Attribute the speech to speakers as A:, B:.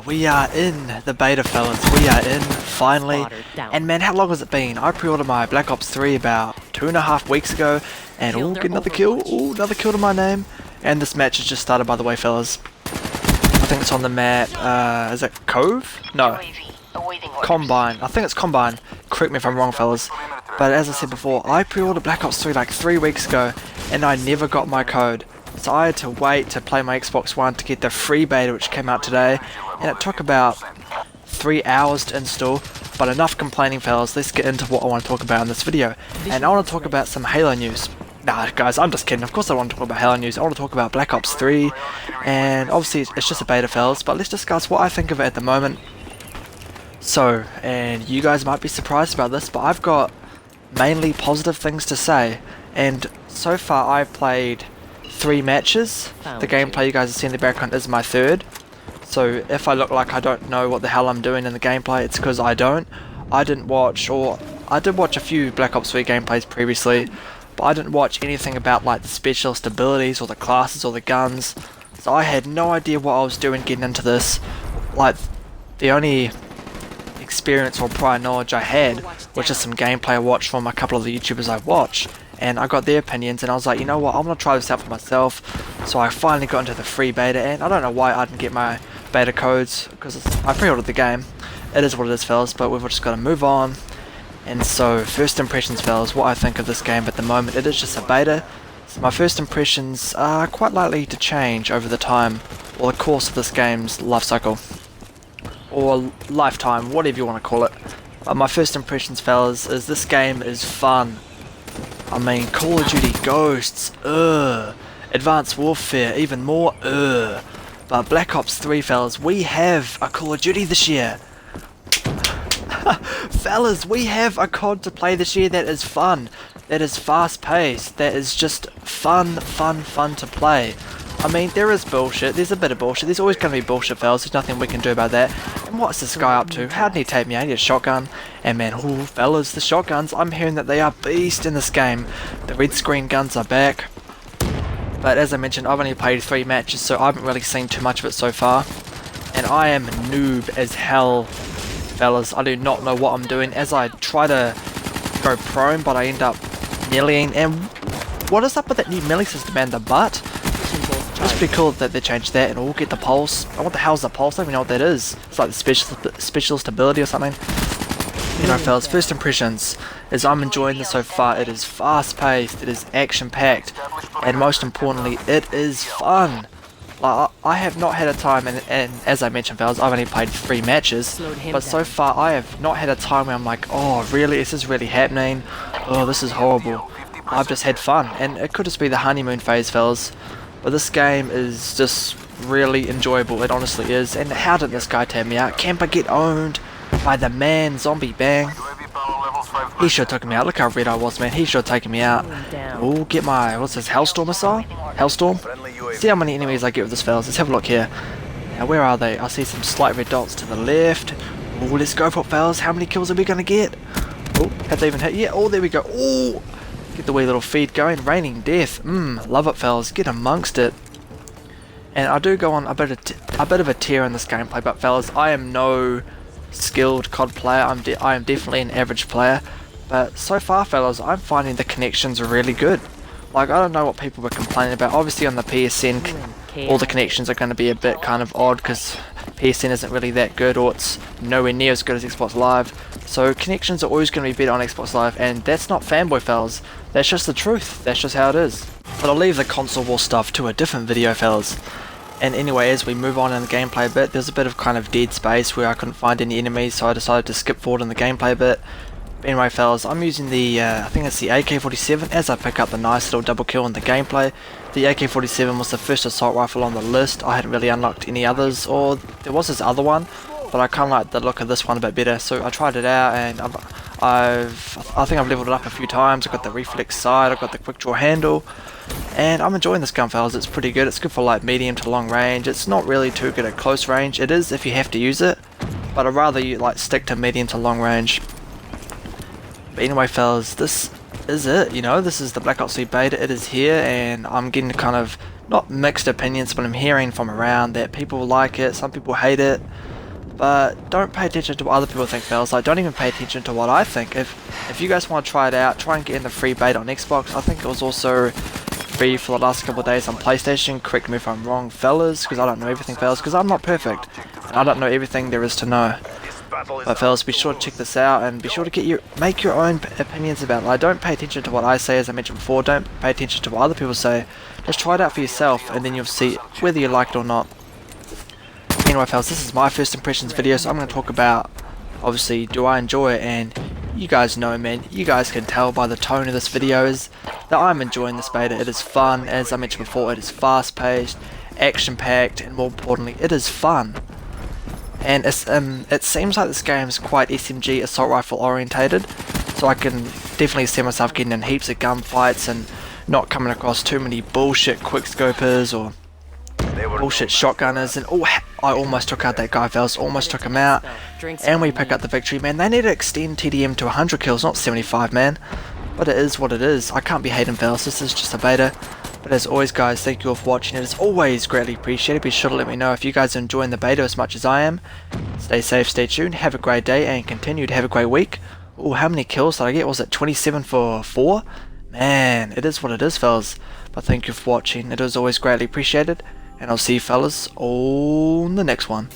A: We are in the beta, fellas. We are in, finally. And man, how long has it been? I pre-ordered my Black Ops 3 about 2.5 weeks ago. And oh, get another kill. Oh, another kill to my name. And this match has just started, by the way, fellas. I think it's on the map, is it Cove? No. Combine. I think it's Combine. Correct me if I'm wrong, fellas. But as I said before, I pre-ordered Black Ops 3 like 3 weeks ago. And I never got my code. So I had to wait to play my Xbox One to get the free beta, which came out today, and it took about 3 hours to install. But enough complaining, fellas, let's get into what I want to talk about in this video. And I want to talk about some Halo news. Nah guys, I'm just kidding, of course I want to talk about Halo news. I want to talk about Black Ops 3, and obviously it's just a beta, fellas, but let's discuss what I think of it at the moment. So, and you guys might be surprised about this, but I've got mainly positive things to say. And so far I've played 3 matches. The gameplay you guys have seen in the background is my 3rd. So if I look like I don't know what the hell I'm doing in the gameplay, it's because I don't. I did watch a few Black Ops 3 gameplays previously, but I didn't watch anything about like the specialist abilities or the classes or the guns. So I had no idea what I was doing getting into this. Like, the only experience or prior knowledge I had was just some gameplay I watched from a couple of the YouTubers I watch. And I got their opinions, and I was like, you know what, I'm going to try this out for myself. So I finally got into the free beta, and I don't know why I didn't get my beta codes, because I pre-ordered the game. It is what it is, fellas, but we've just got to move on. And so, first impressions, fellas, what I think of this game at the moment. It is just a beta, so my first impressions are quite likely to change over the time, or the course of this game's life cycle. Or lifetime, whatever you want to call it. But my first impressions, fellas, is this game is fun. I mean, Call of Duty Ghosts, Advanced Warfare, even more, But Black Ops 3, fellas, we have a Call of Duty this year. Fellas, we have a COD to play this year that is fun, that is fast-paced, that is just fun to play. I mean, there is bullshit, there's a bit of bullshit, there's always going to be bullshit, fellas, there's nothing we can do about that. And what's this guy up to? How did he take me out? He had a shotgun, and man, ooh, fellas, the shotguns, I'm hearing that they are beast in this game. The red screen guns are back. But as I mentioned, I've only played 3 matches, so I haven't really seen too much of it so far. And I am noob as hell, fellas. I do not know what I'm doing, as I try to go prone, but I end up melee-ing. And what is up with that new melee system, man? The butt? It's pretty cool that they changed that, and we'll get the pulse. Oh, what the hell's the pulse? I don't even know what that is. It's like the specialist ability or something. You know, fellas, first impressions is I'm enjoying this so far. It is fast-paced, it is action-packed, and most importantly, it is fun. Like, I have not had a time, and as I mentioned, fellas, I've only played 3 matches, but so far I have not had a time where I'm like, oh, really? Is this really happening? Oh, this is horrible. I've just had fun, and it could just be the honeymoon phase, fellas. But this game is just really enjoyable, it honestly is. And how did this guy take me out? Camper get owned by the man, Zombie Bang. He should have taken me out. Look how red I was, man. He should have taken me out. Oh, get my, what's this, Hellstorm missile? Hellstorm? See how many enemies I get with this, fellas. Let's have a look here. Now, where are they? I see some slight red dots to the left. Oh, let's go for it, fellas. How many kills are we going to get? Oh, have they even hit? Yeah, oh, there we go. Oh! Get the wee little feed going, raining death. Love it, fellas. Get amongst it. And I do go on a bit of a tear in this gameplay, but fellas, I am no skilled COD player. I am definitely an average player. But so far, fellas, I'm finding the connections are really good. Like, I don't know what people were complaining about. Obviously, on the PSN, all the connections are going to be a bit kind of odd because PSN isn't really that good, or it's nowhere near as good as Xbox Live. So connections are always going to be better on Xbox Live, and that's not fanboy, fellas. That's just the truth. That's just how it is. But I'll leave the console war stuff to a different video, fellas. And anyway, as we move on in the gameplay a bit, there's a bit of kind of dead space where I couldn't find any enemies, so I decided to skip forward in the gameplay a bit. But anyway, fellas, I'm using the, I think it's the AK-47 as I pick up the nice little double kill in the gameplay. The AK-47 was the first assault rifle on the list. I hadn't really unlocked any others, or there was this other one, but I kind of like the look of this one a bit better, so I tried it out, and I think I've leveled it up a few times. I've got the reflex sight, I've got the quick draw handle, and I'm enjoying this gun, fellas. It's pretty good. It's good for like medium to long range. It's not really too good at close range. It is if you have to use it, but I'd rather you like stick to medium to long range. But anyway, fellas, this is it, you know, this is the Black Ops 3 beta. It is here, and I'm getting kind of not mixed opinions, but I'm hearing from around that people like it, some people hate it. But don't pay attention to what other people think, fellas. Like, don't even pay attention to what I think. If you guys want to try it out, try and get in the free beta on Xbox. I think it was also free for the last couple of days on PlayStation. Correct me if I'm wrong, fellas, because I don't know everything, fellas, because I'm not perfect. And I don't know everything there is to know. But fellas, be sure to check this out and be sure to make your own opinions about it. Like, don't pay attention to what I say, as I mentioned before. Don't pay attention to what other people say. Just try it out for yourself, and then you'll see whether you like it or not. Anyway, fellas, this is my first impressions video, so I'm going to talk about, obviously, do I enjoy it, and you guys know, man, you guys can tell by the tone of this video is that I'm enjoying this beta. It is fun, as I mentioned before, it is fast-paced, action-packed, and more importantly, it is fun. And it seems like this game is quite SMG assault rifle orientated, so I can definitely see myself getting in heaps of gunfights and not coming across too many bullshit quickscopers or bullshit shotgunners. And oh, I almost took out that guy, fellas, almost took him out, and we pick up the victory, man. They need to extend TDM to 100 kills, not 75, man, but it is what it is. I can't be hating, fellas, this is just a beta. But as always, guys, thank you all for watching. It is always greatly appreciated. Be sure to let me know if you guys are enjoying the beta as much as I am. Stay safe, stay tuned, have a great day, and continue to have a great week. Oh, how many kills did I get? Was it 27 for 4? Man, it is what it is, fellas. But thank you for watching. It is always greatly appreciated. And I'll see you fellas on the next one.